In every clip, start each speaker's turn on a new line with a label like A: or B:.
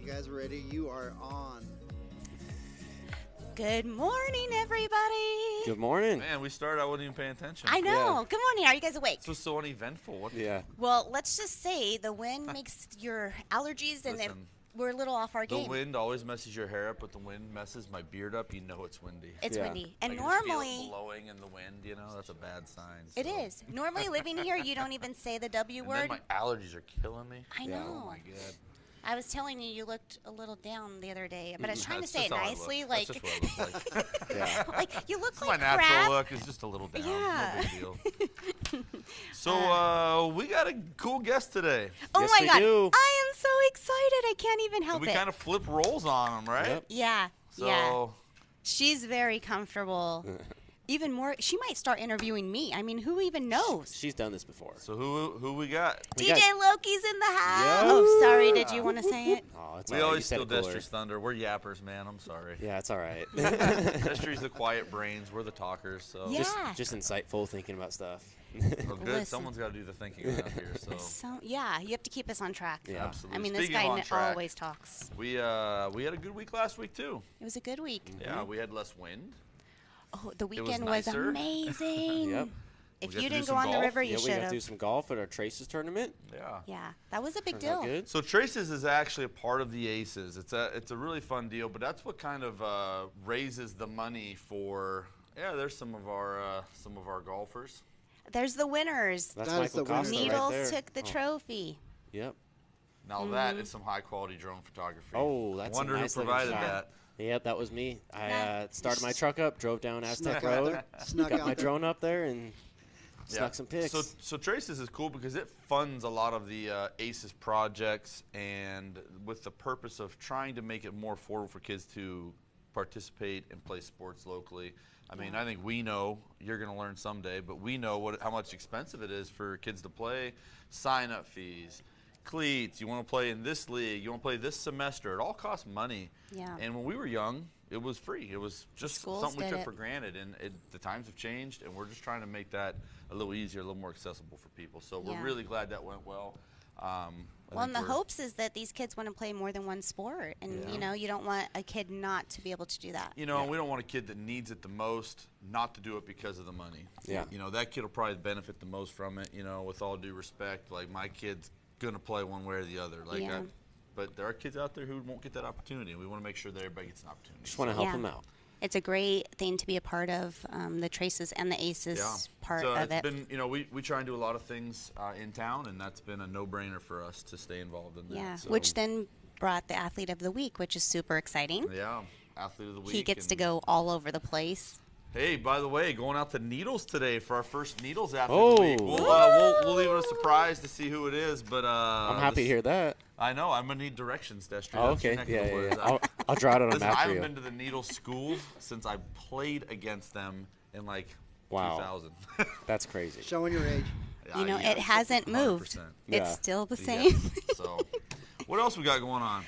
A: guys ready? You are on.
B: Good morning, everybody.
C: Good morning.
D: Man, we started, I wasn't even paying attention.
B: I know.
C: Yeah.
B: Good morning. Are you guys awake?
D: This was so uneventful.
C: Yeah.
B: Well, let's just say the wind makes your allergies, and
D: Listen,
B: we're a little off our
D: the
B: game.
D: wind always messes your hair up, but the wind messes my beard up. You know it's windy.
B: It's
C: Yeah.
B: windy. And
D: I can just feel
B: normally,
D: it blowing in the wind, you know, that's a bad sign.
B: it
D: so.
B: is. Normally, living here, you don't even say the W
D: And then
B: word.
D: my allergies are killing me.
B: I
C: Yeah.
B: know.
D: Oh my god.
B: I was telling you, you looked a little down the other day, but I was trying to
D: That's
B: say it
D: just how I
B: nicely.
D: look.
B: Like,
D: That's just what I look like.
C: Yeah.
B: like you look
D: My
B: like
D: natural
B: crap.
D: look is just a little down.
B: Yeah.
D: No big deal. So we got a cool guest today.
B: Oh
C: Yes,
B: my
C: we
B: God.
C: do.
B: I am so excited. I can't even help
D: We
B: it.
D: kind of flip roles on him, right?
C: Yep.
B: Yeah.
D: So
B: Yeah. She's very comfortable. Even more, she might start interviewing me. I mean, who even knows?
C: She's done this before.
D: so who we got?
C: We
B: DJ
C: got-
B: Loki's in the house.
C: Yeah.
B: Oh, sorry. Did you want to say it?
C: Oh, it's
D: We
C: all right.
D: always
C: You said
D: steal
C: it cooler.
D: Dester's thunder. We're yappers, man. I'm sorry.
C: Yeah, it's all right.
D: Dester's the quiet brains. We're the talkers. So
B: Yeah.
C: just insightful, thinking about stuff.
D: Well, good.
B: Listen.
D: Someone's got to do the thinking around here. So
B: So yeah, you have to keep us on track.
C: Yeah.
D: absolutely.
B: I mean,
D: Speaking
B: this
D: of
B: guy
D: on track,
B: always talks.
D: we had a good week last week too.
B: It was a good week.
D: Yeah, we had less wind.
B: Oh, the
D: was
B: weekend was,
D: nicer.
B: amazing.
C: Yep.
B: If
D: We got
B: you
D: to do
B: didn't go
D: some
B: on the
D: golf.
B: river,
C: Yeah,
B: you
C: we
B: should
C: got to do
B: have.
C: some golf at our Traces tournament.
D: Yeah.
B: Yeah, that was a big
C: Turned out
B: deal.
C: good.
D: So Traces is actually a part of the Aces. It's a really fun deal, but that's what kind of raises the money for. Yeah, there's some of our golfers.
B: There's the winners.
C: That's
A: That is
C: Michael
A: the winner.
C: Costa right
B: Needles
C: there.
B: took the
C: Oh,
B: trophy.
C: Yep.
D: Now that is some high quality drone photography.
C: Oh, that's a
D: Wonder
C: nice
D: who
C: looking
D: provided
C: shot.
D: that.
C: Yep, that was me. I
B: Nice.
C: started my truck up, drove down Aztec
A: Snuck out
C: Road,
A: there. Snuck
C: got
A: out
C: my
A: there.
C: drone up there, and snuck some pics.
D: So Traces is cool because it funds a lot of the ACES projects, and with the purpose of trying to make it more affordable for kids to participate and play sports locally. I mean, I think we know, you're going to learn someday, but we know how much expensive it is for kids to play. Sign-up fees, cleats, you want to play in this league, you want to play this semester. It all costs money.
B: Yeah.
D: And when we were young, it was free. It was just
B: Schools
D: something we
B: did
D: took
B: it.
D: for granted, and the times have changed, and we're just trying to make that a little easier, a little more accessible for people. So
B: Yeah.
D: we're really glad that went well. I
B: Well, and
D: think
B: the
D: we're-
B: hopes is that these kids want to play more than one sport, and
D: Yeah.
B: you know, you don't want a kid not to be able to do that.
D: You know, we don't want a kid that needs it the most not to do it because of the money.
C: Yeah.
D: You know, that kid will probably benefit the most from it, you know, with all due respect. Like, my kid's going to play one way or the other. Like,
B: Yeah.
D: but there are kids out there who won't get that opportunity. We want to make sure that everybody gets an opportunity.
C: just want to
D: So-
C: help
B: Yeah.
C: them out.
B: It's a great thing to be a part of, the Traces and the Aces part
D: so
B: of
D: it's
B: it.
D: been, you know, we try and do a lot of things in town, and that's been a no-brainer for us to stay involved in that.
B: Yeah,
D: So,
B: which then brought the Athlete of the Week, which is super exciting.
D: yeah, athlete of the week.
B: He gets to
D: and-
B: go all over the place.
D: Hey, by the way, going out to Needles today for our first Needles athlete
C: Oh.
D: of the week. We'll leave it a surprise to see who it is, but
C: I'm happy to hear that.
D: I know. I'm gonna need directions, Destry.
C: Oh,
D: That's your
C: okay.
D: neck of the
C: Yeah.
D: woods.
C: I'll draw it on a
D: Listen, I
C: map for
D: haven't
C: you.
D: been to the Needles school since I played against them in like
C: Wow.
D: 2000.
C: That's crazy.
A: Showing your age.
B: You know,
D: Yeah,
B: it hasn't moved.
D: 100%.
C: Yeah.
B: It's still the
D: Yeah.
B: same.
D: So, what else we got going on?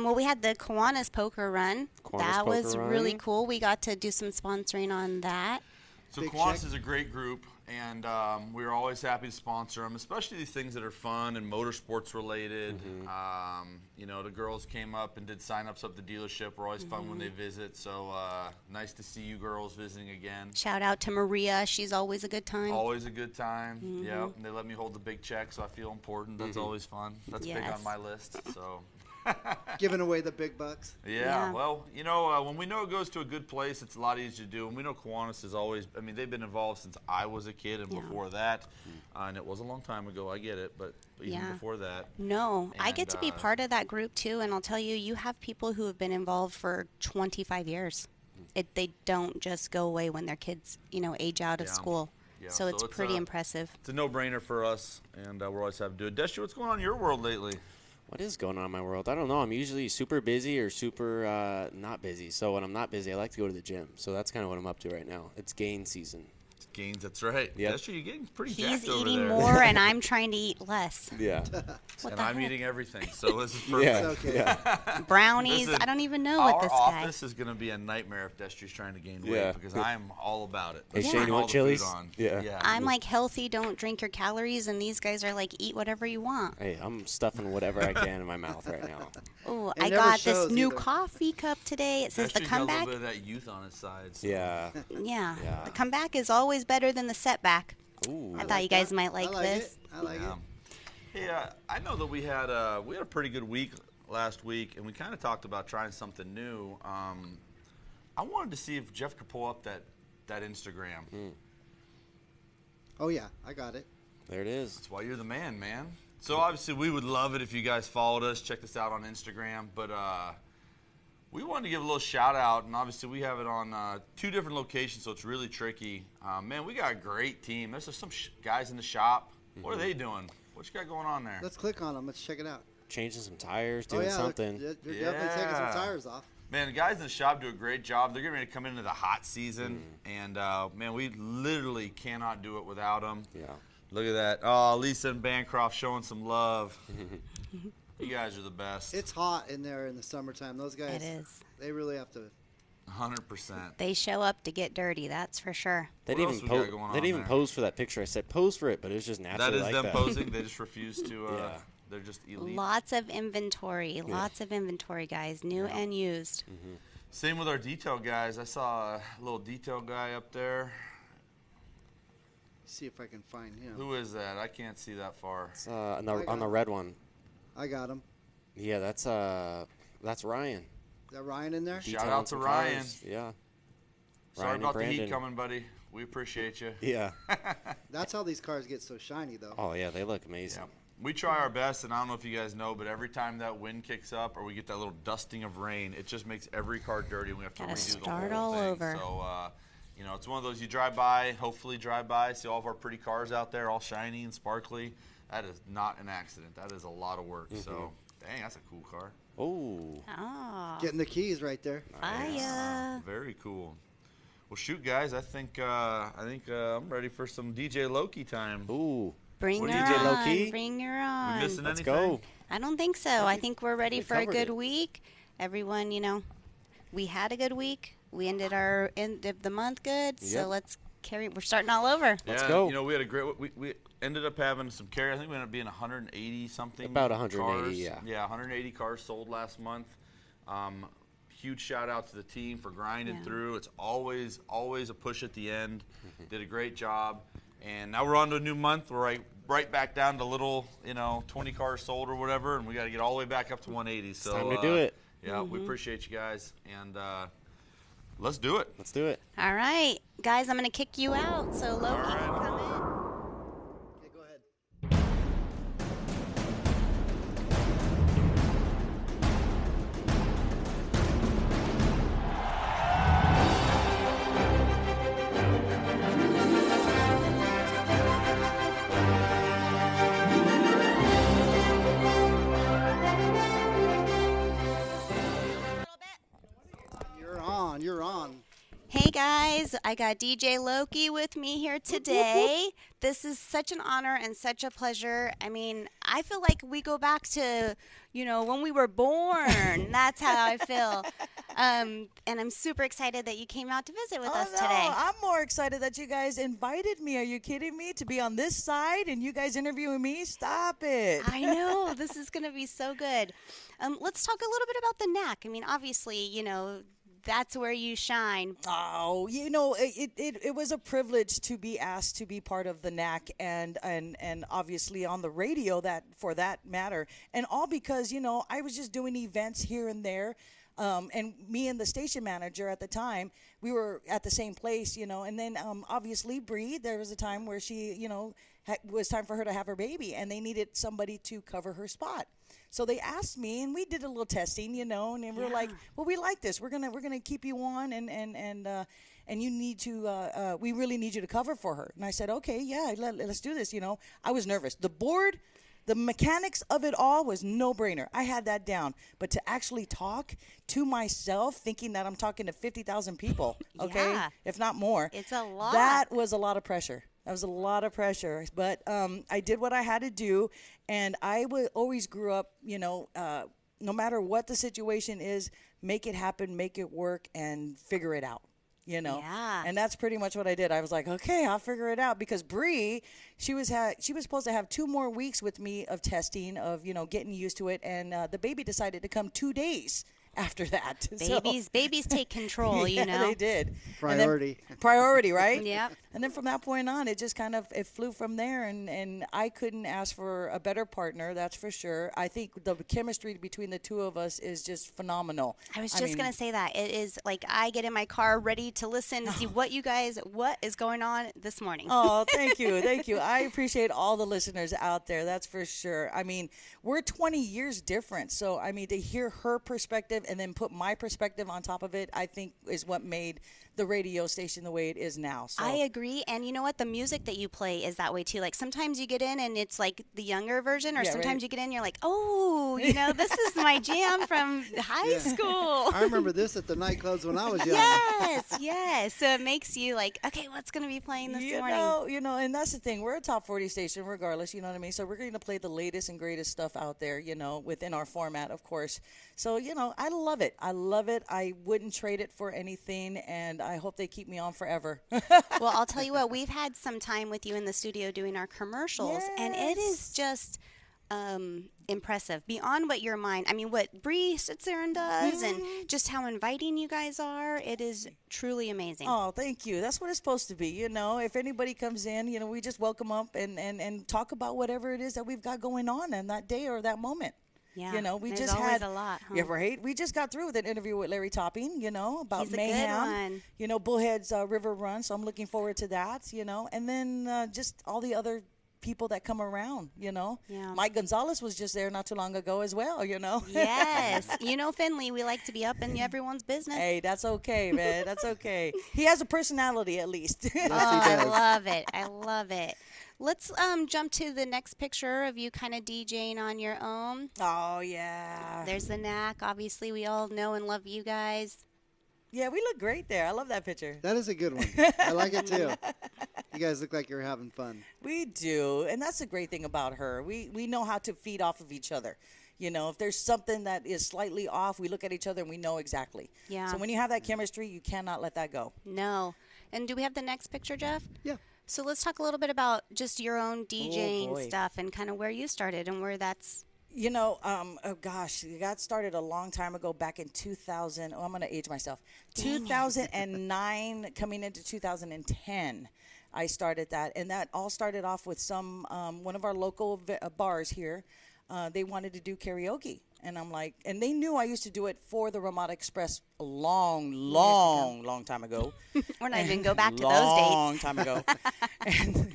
B: Well, we had the Kiwanis Poker Run.
C: Kiwanis
B: That was
C: Poker
B: really
C: Run.
B: cool. We got to do some sponsoring on that.
D: So
A: Big
D: Kiwanis
A: check.
D: is a great group, and we're always happy to sponsor them, especially these things that are fun and motorsports related. You know, the girls came up and did sign-ups up the dealership. We're always fun when they visit, so nice to see you girls visiting again.
B: Shout out to Maria. She's always a good time.
D: Always a good time. Yep, and they let me hold the big check, so I feel important. That's always fun. That's big
B: Yes.
D: on my list, so...
A: Giving away the big bucks.
D: Yeah,
B: Yeah.
D: well, you know, when we know it goes to a good place, it's a lot easier to do. And we know Kiwanis is always, I mean, they've been involved since I was a kid and
B: Yeah.
D: before that. And it was a long time ago, I get it, but even
B: Yeah.
D: before that.
B: No, I get to be
D: And,
B: part of that group too, and I'll tell you, you have people who have been involved for 25 years. They don't just go away when their kids, you know, age out of
D: Yeah.
B: school.
D: Yeah,
B: So it's pretty impressive.
D: It's a no-brainer for us, and we're always happy to do it. Destry, what's going on in your world lately?
C: What is going on in my world? I don't know. I'm usually super busy or super not busy. So when I'm not busy, I like to go to the gym. So that's kind of what I'm up to right now. It's gain season.
D: Gains, that's right.
C: Yep.
D: That's true. You're getting pretty
B: He's
D: jacked over
B: eating
D: there.
B: more, and I'm trying to eat less.
C: Yeah.
D: And I'm eating everything, so this is perfect.
C: Yeah.
A: It's okay.
C: Yeah.
B: Brownies.
D: Listen,
B: I don't even know what this guy.
D: Our office is going to be a nightmare if Destry's trying to gain
C: Yeah.
D: weight because I'm all about it.
C: Hey,
D: Let's
C: Shane,
D: bring
C: you
D: all
C: want
D: the food
C: Chili's?
D: on.
C: Yeah.
B: I'm like healthy, don't drink your calories, and these guys are like eat whatever you want.
C: Hey, I'm stuffing whatever I can in my mouth right now.
B: Oh,
A: It
B: I
A: never
B: got this
A: shows
B: new
A: either.
B: coffee cup today. It says the
D: Destry's got a
B: comeback.
D: little bit of that youth on his side. So.
C: Yeah.
B: Yeah.
C: Yeah.
B: The comeback is always better than the setback.
C: Ooh.
B: I thought you guys
A: that.
B: might like
A: I like
B: this.
A: It. I like
D: Yeah. Hey, I know that we had a pretty good week last week, and we kind of talked about trying something new. I wanted to see if Jeff could pull up that Instagram.
A: Oh yeah, I got it.
C: There it is.
D: That's why you're the man. So obviously we would love it if you guys followed us, checked us out on Instagram. But we wanted to give a little shout out, and obviously we have it on 2 different locations, so it's really tricky. Man, we got a great team. There's some guys in the shop. What are they doing? What you got going on there?
A: Let's click on them. Let's check it out.
C: Changing some tires,
A: Oh
C: doing
A: yeah,
C: something.
A: You're definitely taking some
D: Yeah.
A: tires off.
D: Man, the guys in the shop do a great job. They're getting ready to come into the hot season, and man, we literally cannot do it without them.
C: Yeah.
D: Look at that. Oh, Lisa and Bancroft showing some love. You guys are the best.
A: It's hot in there in the summertime. Those guys,
B: It is.
A: they really have to.
D: 100%.
B: They show up to get dirty, that's for sure.
C: They
D: What
C: didn't
D: else
C: even
D: we got going
C: they
D: on
C: didn't even
D: there?
C: pose for that picture. I said pose for it, but it was just
D: That
C: naturally
D: is
C: like
D: them
C: that.
D: posing. They just refuse to.
C: Yeah.
D: They're just elite.
B: Lots of inventory. Lots of inventory, guys. New and used.
D: Same with our detail guys. I saw a little detail guy up there.
A: See if I can find him.
D: Who is that? I can't see that far.
C: It's, on the red one.
A: I got him.
C: Yeah, that's Ryan.
A: Is that Ryan in there?
D: Shout
C: Detailing
D: out to
C: some
D: Ryan.
C: cars. Yeah.
D: Sorry
C: Ryan and
D: about the heat
C: Brandon.
D: coming, buddy. We appreciate you.
C: Yeah.
A: That's how these cars get so shiny, though.
C: Oh yeah, they look amazing.
D: Yeah. We try our best, and I don't know if you guys know, but every time that wind kicks up or we get that little dusting of rain, it just makes every car dirty, and we have to
B: Gotta
D: redo the
B: start
D: whole
B: all
D: thing.
B: over.
D: So, it's one of those you drive by, hopefully drive by, see all of our pretty cars out there, all shiny and sparkly. That is not an accident. That is a lot of work. So, dang, that's a cool car.
C: Oh.
B: Oh,
A: Getting the keys right there.
B: fire.
D: Very cool. Well, shoot, guys, I think I'm ready for some DJ Loke time.
C: Ooh.
B: Bring
D: What
B: her
D: do you
C: DJ
B: on.
C: Loke?
B: Bring her
D: We
B: on.
D: missing
C: Let's
D: anything?
C: go.
B: I don't think so. I think we're ready
C: we
B: for a
C: covered
B: good
C: it.
B: week. Everyone, we had a good week. We ended our end of the month good. So
C: Yep.
B: let's carry. We're starting all over.
C: Let's
D: Yeah,
C: go.
D: we had a great. We ended up having some carry. I think we ended up being 180 something.
C: About 180,
D: cars.
C: yeah.
D: Yeah, 180 cars sold last month. Huge shout out to the team for grinding
B: Yeah.
D: through. It's always a push at the end. Did a great job. And now we're on to a new month. We're right back down to little, 20 cars sold or whatever, and we got to get all the way back up to 180. So
C: time to do it.
D: Yeah, we appreciate you guys, and let's do it.
C: Let's do it.
B: All right, guys, I'm going to kick you out. So Loki
D: All right.
B: can come in.
A: Okay, go ahead. You're on.
B: Hey guys, I got DJ Loki with me here today. This is such an honor and such a pleasure. I mean, I feel like we go back to, when we were born. That's how I feel. And I'm super excited that you came out to visit with us today.
E: I'm more excited that you guys invited me. Are you kidding me? To be on this side and you guys interviewing me? Stop it.
B: I know. This is going to be so good. Let's talk a little bit about the knack. I mean, obviously, that's where you shine.
E: Oh, it was a privilege to be asked to be part of the knack and obviously on the radio, that for that matter, and all because I was just doing events here and there, and me and the station manager at the time, we were at the same place, and then obviously Bree, there was a time where she it was time for her to have her baby, and they needed somebody to cover her spot. So they asked me, and we did a little testing, and we were like, well, we like this. We're gonna keep you on, and you need to. We really need you to cover for her. And I said, okay, yeah, let's do this. I was nervous. The board, The mechanics of it all was no brainer. I had that down. But to actually talk to myself, thinking that I'm talking to 50,000 people, okay,
B: Yeah.
E: if not more,
B: It's a lot.
E: That was a lot of pressure. That was a lot of pressure. But I did what I had to do, and I always grew up, no matter what the situation is, make it happen, make it work, and figure it out.
B: Yeah.
E: And that's pretty much what I did. I was like, okay, I'll figure it out, because Bree, she was supposed to have 2 more weeks with me of testing, of getting used to it, and the baby decided to come 2 days after that.
B: Babies take control,
E: Yeah, they did.
A: Priority.
E: Priority, right?
B: Yep.
E: And then from that point on, it just kind of it flew from there, and I couldn't ask for a better partner, that's for sure. I think the chemistry between the two of us is just phenomenal.
B: I was just going to say that. It is like I get in my car ready to listen to see what is going on this morning.
E: Oh, thank you. Thank you. I appreciate all the listeners out there. That's for sure. I mean, we're 20 years different. So, to hear her perspective and then put my perspective on top of it, I think is what made the radio station the way it is now. So.
B: I agree. And you know what? The music that you play is that way too. Like sometimes you get in and it's like the younger version, or
E: Yeah,
B: sometimes
E: right.
B: you get in and you're like, oh, this is my jam from high school.
A: I remember this at the nightclubs when I was young.
B: Yes. So it makes you like, okay, what's going to be playing this morning?
E: And that's the thing. We're a top 40 station regardless, you know what I mean? So we're going to play the latest and greatest stuff out there, within our format, of course. So, I love it. I love it. I wouldn't trade it for anything, and I hope they keep me on forever.
B: Well, I'll tell you what, we've had some time with you in the studio doing our commercials, and it is just impressive beyond what your mind. What Bree sits there and does, and just how inviting you guys are. It is truly amazing.
E: Oh, thank you. That's what it's supposed to be. If anybody comes in, we just welcome up and talk about whatever it is that we've got going on in that day or that moment.
B: Yeah,
E: We
B: there's
E: just
B: always
E: had
B: a lot. Huh?
E: Yeah, right. We just got through with an interview with Larry Topping, about
B: He's a
E: mayhem.
B: good one.
E: Bullhead's River Run. So I'm looking forward to that. And then just all the other people that come around.
B: Yeah.
E: Mike Gonzalez was just there not too long ago as well.
B: Yes. Findlay, we like to be up in everyone's business.
E: Hey, that's okay, man. That's okay. He has a personality, at least.
A: Yes,
B: Oh,
A: he
B: I
A: does.
B: love it. I love it. Let's jump to the next picture of you kind of DJing on your own.
E: Oh, yeah.
B: There's the knack. Obviously, we all know and love you guys.
E: Yeah, we look great there. I love that picture.
A: That is a good one. I like it too. You guys look like you're having fun.
E: We do, and that's the great thing about her. We know how to feed off of each other. If there's something that is slightly off, we look at each other and we know exactly.
B: Yeah.
E: So when you have that chemistry, you cannot let that go.
B: No. And do we have the next picture, Jeff?
A: Yeah.
B: So let's talk a little bit about just your own DJing
E: boy.
B: stuff and kind of where you started and where that's.
E: Oh gosh, it got started a long time ago, back in 2000. Oh, I'm going to age myself. 2009, coming into 2010. I started that, and that all started off with one of our local bars here. They wanted to do karaoke, and I'm like, and they knew I used to do it for the Ramada Express a long time ago.
B: We're not even go back to those
E: Long
B: dates.
E: time ago.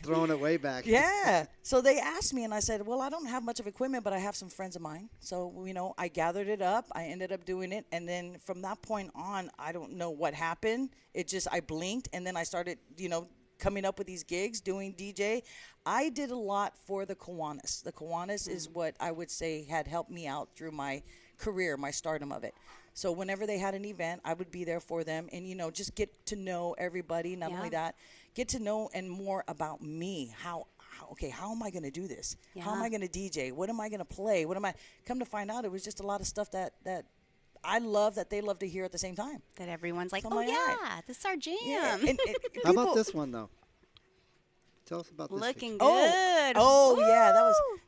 A: Throwing it way back.
E: Yeah. So they asked me, and I said, well, I don't have much of equipment, but I have some friends of mine. So, I gathered it up. I ended up doing it. And then from that point on, I don't know what happened. I blinked, and then I started, coming up with these gigs, doing DJ. I did a lot for the Kiwanis. The Kiwanis is what I would say had helped me out through my career, my stardom of it. So whenever they had an event, I would be there for them and, just get to know everybody. Not only that, get to know and more about me. How am I going to do this? How am I going to DJ? What am I going to play? Come to find out, it was just a lot of stuff that I love that they love to hear at the same time.
B: That everyone's like,
E: So
B: oh,
E: I'm like,
B: yeah,
E: all right.
B: this is our jam.
E: Yeah.
A: How about this one though? Tell us about this.
B: Looking
A: picture.
B: good.
E: Yeah,
B: Woo!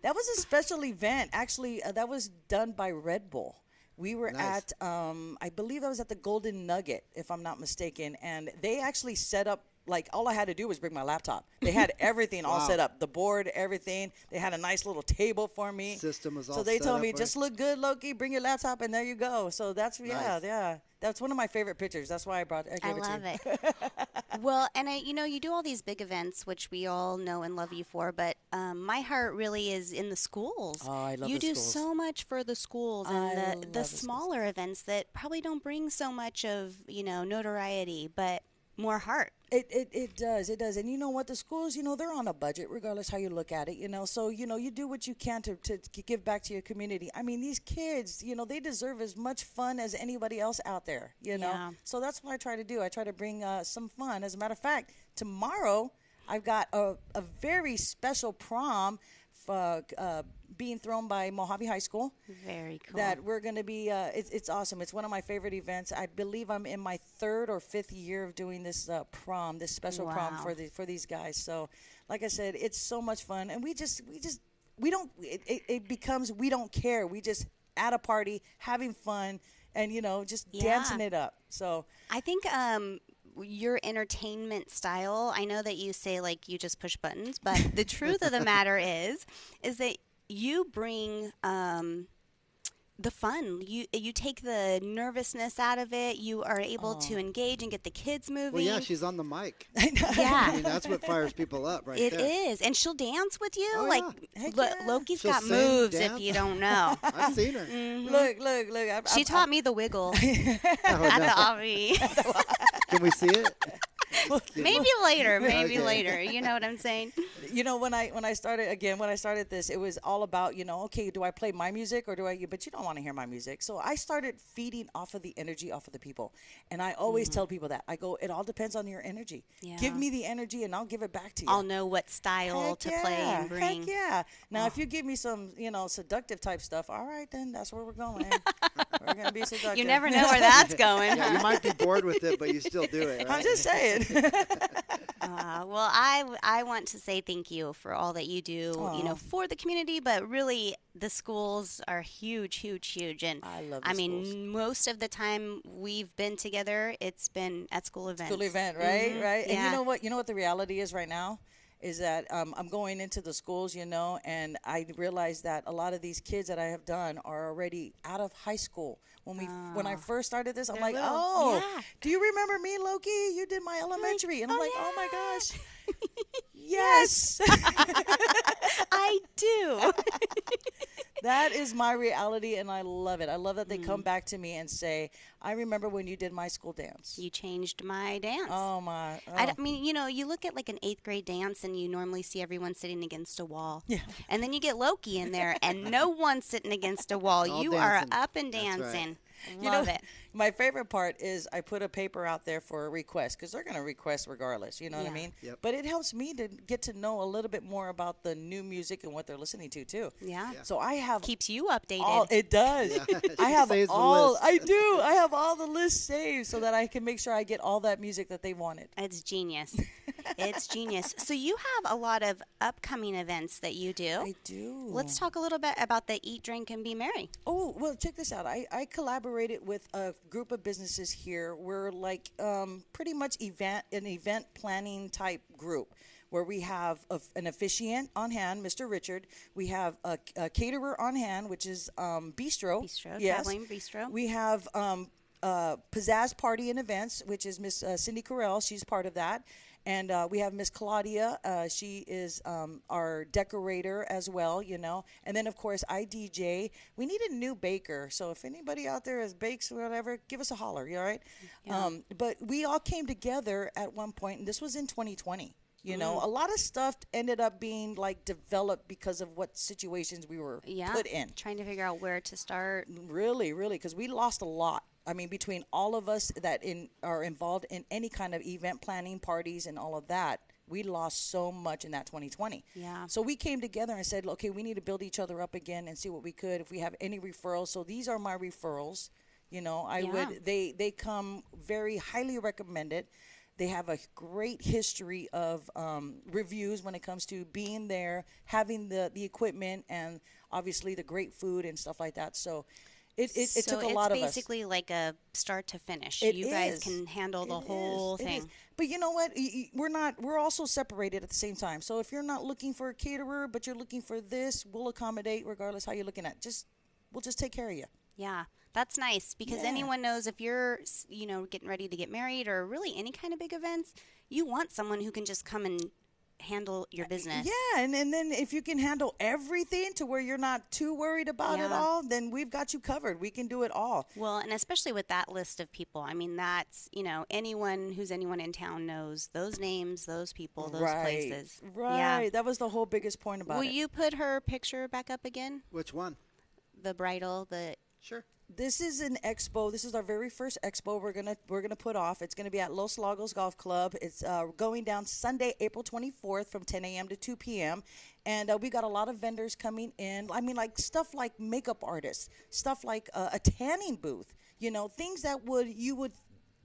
E: that was a special event. Actually, that was done by Red Bull. We were
A: Nice.
E: at, I believe that was at the Golden Nugget, if I'm not mistaken, and they actually set up. Like, all I had to do was bring my laptop. They had everything all
A: Wow.
E: set up. The board, everything. They had a nice little table for me.
A: System was all
E: So they
A: set
E: told
A: up
E: me,
A: for
E: just
A: you.
E: look good, Loki. Bring your laptop, and there you go. So that's,
A: Nice.
E: yeah. That's one of my favorite pictures. That's why I gave
B: I
E: it to
B: love
E: you.
B: it. Well, and you do all these big events, which we all know and love you for, but my heart really is in the schools.
E: Oh, I love
B: you
E: the
B: do
E: schools.
B: so much for the schools
E: I
B: and
E: love
B: the
E: the schools.
B: smaller events that probably don't bring so much of, notoriety, but more heart.
E: It does. And you know what? The schools, they're on a budget, regardless how you look at it, So, you do what you can to give back to your community. I mean, these kids, they deserve as much fun as anybody else out there,
B: Yeah.
E: So that's what I try to do. I try to bring some fun. As a matter of fact, tomorrow I've got a very special prom being thrown by Mojave High School.
B: Very cool.
E: That we're going to be, it's awesome. It's one of my favorite events. I believe I'm in my 3rd or 5th year of doing this prom, this special prom for these guys. So, like I said, it's so much fun. And it becomes, we don't care. We just at a party, having fun, and, just dancing it up. So
B: I think your entertainment style, I know that you say like you just push buttons, but the truth of the matter is that you bring the fun. You take the nervousness out of it. You are able to engage and get the kids moving.
A: Well, yeah, she's on the mic.
B: Yeah.
A: I mean, that's what fires people up right
B: It
A: there.
B: is. And she'll dance with you.
A: Oh,
B: like,
A: yeah.
E: Heck yeah.
B: Loki's
A: She'll
B: got
A: sing,
B: moves
A: dance.
B: if you don't know.
A: I've seen her.
E: look.
B: She taught me the wiggle
A: Oh,
B: at
A: no.
B: the Avi.
A: Can we see it?
B: Maybe later.
A: Okay.
B: Later. You know what I'm saying?
E: When I started this, it was all about, okay, do I play my music or but you don't want to hear my music. So I started feeding off of the energy off of the people. And I always tell people that. I go, it all depends on your energy.
B: Yeah.
E: Give me the energy and I'll give it back to you.
B: I'll know what style
E: Heck
B: to
E: yeah,
B: play and bring.
E: Heck yeah. Now, if you give me some, seductive type stuff, all right, then that's where we're going. We're going to be seductive.
B: You never know where that's going.
A: Yeah, you might be bored with it, but you still do it, right?
E: I'm just saying.
B: Well, I want to say thank you for all that you do,
E: Aw.
B: for the community, but really the schools are huge. And
E: I love the
B: mean,
E: schools.
B: most of the time we've been together, it's been at school events.
E: School event, right?
B: Mhm.
E: Right. And
B: Yeah.
E: you know what the reality is right now is that I'm going into the schools, and I realize that a lot of these kids that I have done are already out of high school. When I first started this, I'm
B: They're
E: like,
B: little.
E: oh,
B: Yeah.
E: do you remember me, Loki? You did my elementary, and I'm
B: oh,
E: like, oh my
B: yeah.
E: gosh, yes.
B: I do.
E: That is my reality, and I love it. I love that they come back to me and say, I remember when you did my school dance.
B: You changed my dance.
E: Oh, my. Oh.
B: I mean, you look at like an 8th grade dance and you normally see everyone sitting against a wall.
E: Yeah.
B: And then you get Loki in there and no one's sitting against a wall.
A: All
B: You
A: dancing.
B: are up and
A: That's right.
B: dancing.
E: You
B: Love
E: know,
B: it.
E: My favorite part is I put a paper out there for a request because they're going to request regardless. You know what I
B: Yeah.
E: mean?
A: Yep.
E: But it helps me to get to know a little bit more about the new music and what they're listening to too.
B: Yeah.
E: So I have
B: Keeps you updated.
E: all. It does.
A: Yeah.
E: I
A: She
E: have
A: saves the
E: all.
A: list.
E: I do. I have all the lists saved so that I can make sure I get all that music that they wanted.
B: It's genius. It's genius. So you have a lot of upcoming events that you do.
E: I do.
B: Let's talk a little bit about the Eat, Drink, and Be Merry.
E: Oh, well, check this out. I collaborated with a group of businesses here. We're like pretty much an event planning type group where we have an officiant on hand, Mr. Richard. We have a caterer on hand, which is Bistro.
B: Bistro,
E: Yes.
B: Traveling Bistro.
E: We have Pizzazz Party and Events, which is Miss Cindy Carell. She's part of that. And we have Miss Claudia. She is our decorator as well, And then, of course, I DJ. We need a new baker. So if anybody out there has bakes or whatever, give us a holler, you all right?
B: Yeah.
E: But we all came together at one point, and this was in 2020. A lot of stuff ended up being like developed because of what situations we were put in.
B: Trying to figure out where to start.
E: Really, because we lost a lot. I mean, between all of us that are involved in any kind of event planning, parties, and all of that, we lost so much in that 2020.
B: Yeah.
E: So we came together and said, okay, we need to build each other up again and see what we could. If we have any referrals, so these are my referrals. They come very highly recommended. They have a great history of reviews when it comes to being there, having the equipment, and obviously the great food and stuff like that. So it took a lot of us.
B: It's basically like a start to finish.
E: It
B: You guys
E: is.
B: can handle the
E: It
B: whole
E: is. It
B: thing.
E: is. But you know what? We're also separated at the same time. So if you're not looking for a caterer, but you're looking for this, we'll accommodate regardless how you're looking at. We'll just take care of you.
B: Yeah, that's nice because
E: Yeah.
B: anyone knows if you're, getting ready to get married or really any kind of big events, you want someone who can just come and handle your business.
E: Yeah, and then if you can handle everything to where you're not too worried about it
B: Yeah.
E: all, then we've got you covered. We can do it all.
B: Well, and especially with that list of people, I mean, that's, anyone who's anyone in town knows those names, those people, those places.
E: Right.
B: Yeah.
E: That was the whole biggest point about
B: Will
E: it.
B: you put her picture back up again?
A: Which one?
B: The bridal,
A: Sure.
E: This is an expo. This is our very first expo we're gonna put off. It's gonna be at Los Lagos Golf Club. It's going down Sunday, April 24th from 10 a.m. to 2 p.m. And we got a lot of vendors coming in. I mean, like stuff like makeup artists, stuff like a tanning booth. Things that you would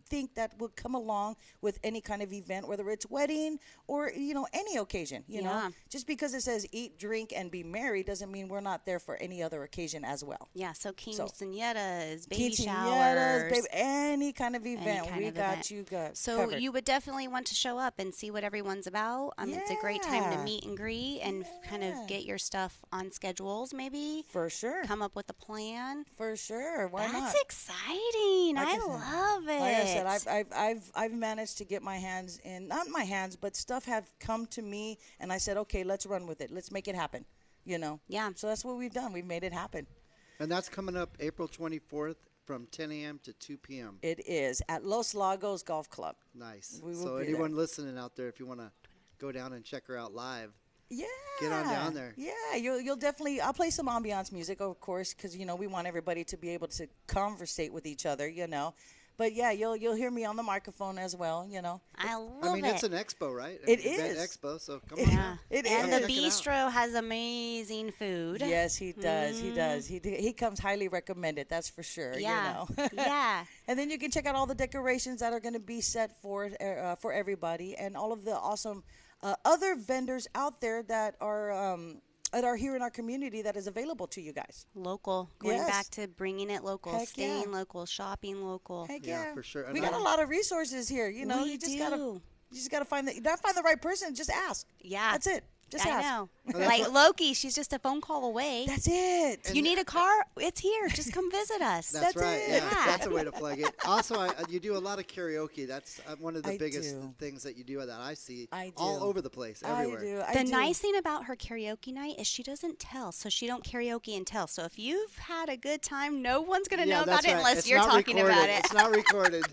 E: think that would come along with any kind of event, whether it's wedding or any occasion.
B: Yeah.
E: Just because it says eat, drink, and be merry doesn't mean we're not there for any other occasion as well.
B: yeah, so quinceañeras, baby
E: Quinceañeras,
B: showers.
E: baby, any kind of event,
B: kind
E: we
B: of
E: got
B: event.
E: you got
B: So
E: covered.
B: you would definitely want to show up and see what everyone's about. It's a great time to
E: Yeah.
B: meet and greet and kind
E: Yeah.
B: of get your stuff on schedules, maybe.
E: For sure.
B: Come up with a plan.
E: For sure. Why
B: That's
E: not?
B: exciting.
E: Like
B: I
E: I said-
B: love it.
E: Like I said, I've managed to get my hands in, not my hands, but stuff have come to me, and I said, okay, let's run with it. Let's make it happen.
B: Yeah.
E: So that's what we've done. We've made it happen.
A: And that's coming up April 24th from 10 a.m. to 2 p.m.
E: It is at Los Lagos Golf Club.
A: Nice.
E: We will
A: So
E: be
A: anyone
E: there.
A: listening out there, if you want to go down and check her out live,
E: Yeah.
A: Get on down there.
E: Yeah, you'll definitely. I'll play some ambiance music, of course, because we want everybody to be able to conversate with each other. But yeah, you'll hear me on the microphone as well.
B: I love
A: I mean,
B: it.
A: it's an expo, right?
E: It
A: An event
E: is.
A: expo, so come on
B: Yeah.
A: down.
E: It
B: and
E: is.
B: the
A: Check it out.
B: bistro has amazing food.
E: Yes, he does. He does. He comes highly recommended. That's for sure.
B: Yeah.
E: You know.
B: Yeah.
E: And then you can check out all the decorations that are going to be set for everybody, and all of the awesome other vendors out there that are here in our community that is available to you guys.
B: Local. Going
E: Yes.
B: back to bringing it local,
E: Heck
B: staying
E: yeah.
B: local, shopping local.
E: Heck
A: Yeah,
E: yeah,
A: for sure.
E: We
A: And
E: got a lot of resources here. You
B: We
E: just
B: do.
E: gotta find the right person. Just ask.
B: Yeah.
E: That's it. Just
B: I
E: ask.
B: know.
A: Well, that's
B: Like
A: what-
B: Loki, she's just a phone call away.
E: That's it.
B: You need a car? It's here. Just come visit us.
A: That's
E: That's
A: right.
E: it.
A: Yeah, that's a way to plug it. Also, you do a lot of karaoke. That's one of the
E: I
A: biggest
E: do.
A: things that you do that I see
E: I
A: all
E: do.
A: over the place,
E: I
A: everywhere.
E: do. I
B: The
E: do.
B: nice thing about her karaoke night is she doesn't tell, so she don't karaoke and tell. So if you've had a good time, no one's gonna know about
A: that's
B: it
A: right.
B: unless
A: It's
B: you're
A: not
B: talking
A: recorded.
B: about it.
A: It's not recorded.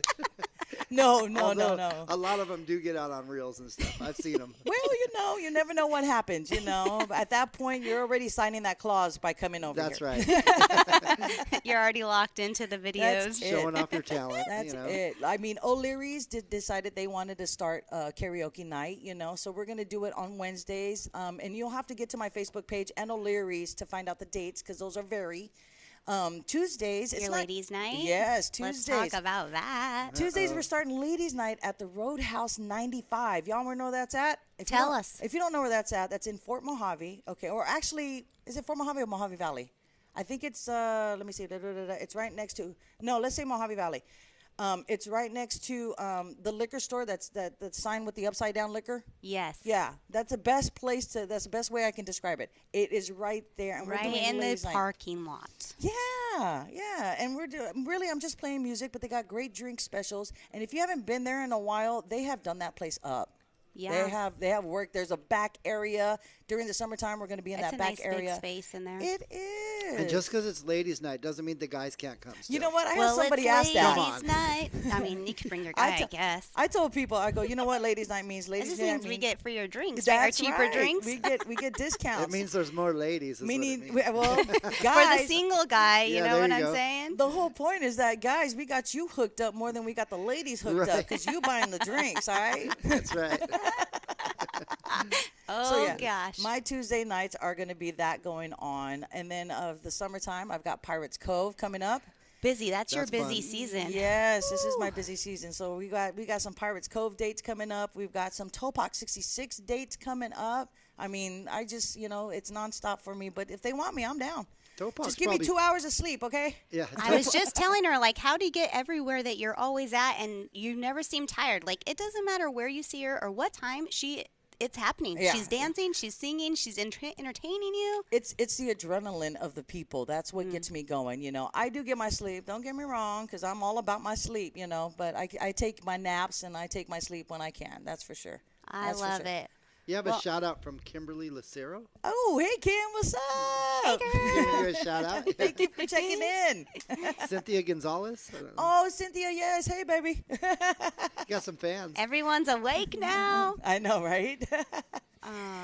E: No.
A: Although A lot of them do get out on reels and stuff. I've seen them.
E: Well, you never know what happens. At that point, you're already signing that clause by coming over
A: That's
E: here.
A: right.
B: You're already locked into the videos.
E: That's it.
A: Showing off your talent.
E: That's
A: you know.
E: it. I mean, O'Leary's decided they wanted to start karaoke night, so we're going to do it on Wednesdays. And you'll have to get to my Facebook page and O'Leary's to find out the dates because those are Tuesdays.
B: Your ladies' night?
E: Yes,
B: Let's
E: Tuesdays.
B: talk about that.
E: Tuesdays, we're starting ladies' night at the Roadhouse 95. Y'all want to know where that's at?
B: Tell us.
E: If you don't know where that's at, that's in Fort Mojave. Okay, or actually, is it Fort Mojave or Mojave Valley? I think it's, let me see. It's right next to, no, let's say Mojave Valley. It's right next to the liquor store that's sign with the upside down liquor.
B: Yes.
E: Yeah, that's the best place that's the best way I can describe it. It is right there. And
B: Right
E: we're doing
B: in the
E: ladies' night.
B: parking lot.
E: Yeah, and we're doing really. I'm just playing music, but they got great drink specials. And if you haven't been there in a while, they have done that place up.
B: Yeah.
E: They have work. There's a back area during the summertime. We're going to be in
B: It's
E: that
B: a
E: back
B: nice
E: area.
B: big space in there.
E: It is.
A: And just because it's ladies' night doesn't mean the guys can't come. Still.
E: You know what? I had
B: well,
E: somebody
B: it's
E: ask that.
B: ladies' night. I mean, you could bring your guy, I guess.
E: I told people, I go, you know what ladies' night means?
B: It
E: Ladies'
B: just
E: night
B: means we get free drinks,
E: That's
B: right? Our cheaper
E: right.
B: drinks.
E: We get discounts.
A: It means there's more ladies. Is
E: Meaning,
A: what it means.
E: well,
B: For
E: guys.
B: the single guy, you
A: Yeah,
B: know
A: there
B: what
A: you
B: I'm
A: go.
B: saying?
E: The whole point is that, guys, we got you hooked up more than we got the ladies hooked up
A: Right.
E: because you buying the drinks, all right?
A: That's right.
B: Oh,
E: So, yeah,
B: gosh.
E: my Tuesday nights are going to be that going on. And then of the summertime, I've got Pirates Cove coming up.
B: Busy. That's your
A: That's
B: busy
A: fun.
B: season.
E: Yes, this is my busy season. So we got some Pirates Cove dates coming up. We've got some Topak 66 dates coming up. I mean, I just, it's nonstop for me. But if they want me, I'm down.
A: Topak's
E: Just give me
A: probably-
E: 2 hours of sleep, okay?
A: Yeah.
B: I was just telling her, like, how do you get everywhere that you're always at and you never seem tired? Like, it doesn't matter where you see her or what time it's happening.
E: Yeah.
B: She's dancing, she's singing, she's entertaining you.
E: It's the adrenaline of the people. That's what gets me going, I do get my sleep. Don't get me wrong, because I'm all about my sleep, But I take my naps and I take my sleep when I can. That's for sure.
B: I
E: That's for
B: love
E: sure.
B: it.
A: You have a shout out from Kimberly Lucero.
E: Oh, hey, Kim, what's up?
A: Giving you a shout out.
E: Thank you for checking in.
A: Cynthia Gonzalez. I don't know.
E: Oh, Cynthia, yes. Hey, baby.
A: You got some fans.
B: Everyone's awake now.
E: I know, right?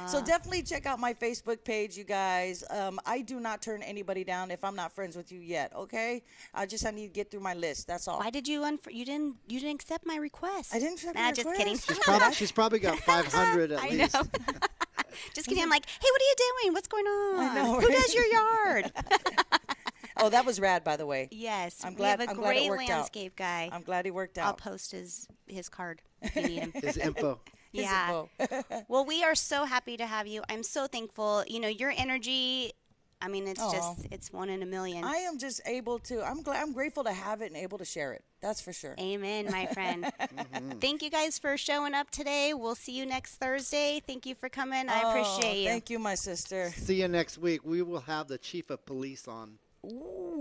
E: So definitely check out my Facebook page, you guys. I do not turn anybody down if I'm not friends with you yet. Okay, I need to get through my list. That's all.
B: Why did you you didn't accept my request?
E: I didn't accept
B: Nah,
E: your
B: just
E: request.
B: kidding.
A: She's probably got 500 at
B: I
A: least.
B: know. Just kidding. I'm like, hey, what are you doing? What's going on?
E: I know,
B: Who
E: right?
B: does your yard?
E: Oh, that was rad, by the way.
B: Yes,
E: I'm glad-
B: we have a
E: I'm glad it
B: great
E: worked out.
B: landscape guy.
E: I'm glad he worked
B: I'll
E: out.
B: post his card if you need him.
A: His info.
E: His
B: Yeah.
E: info.
B: Well, we are so happy to have you. I'm so thankful. You know, your energy, I mean, it's just, it's one in a million.
E: I am just able to. I'm grateful to have it and able to share it. That's for sure.
B: Amen, my friend. Thank you guys for showing up today. We'll see you next Thursday. Thank you for coming. I appreciate you.
E: Thank you, my sister.
A: See you next week. We will have the chief of police on.
E: Ooh.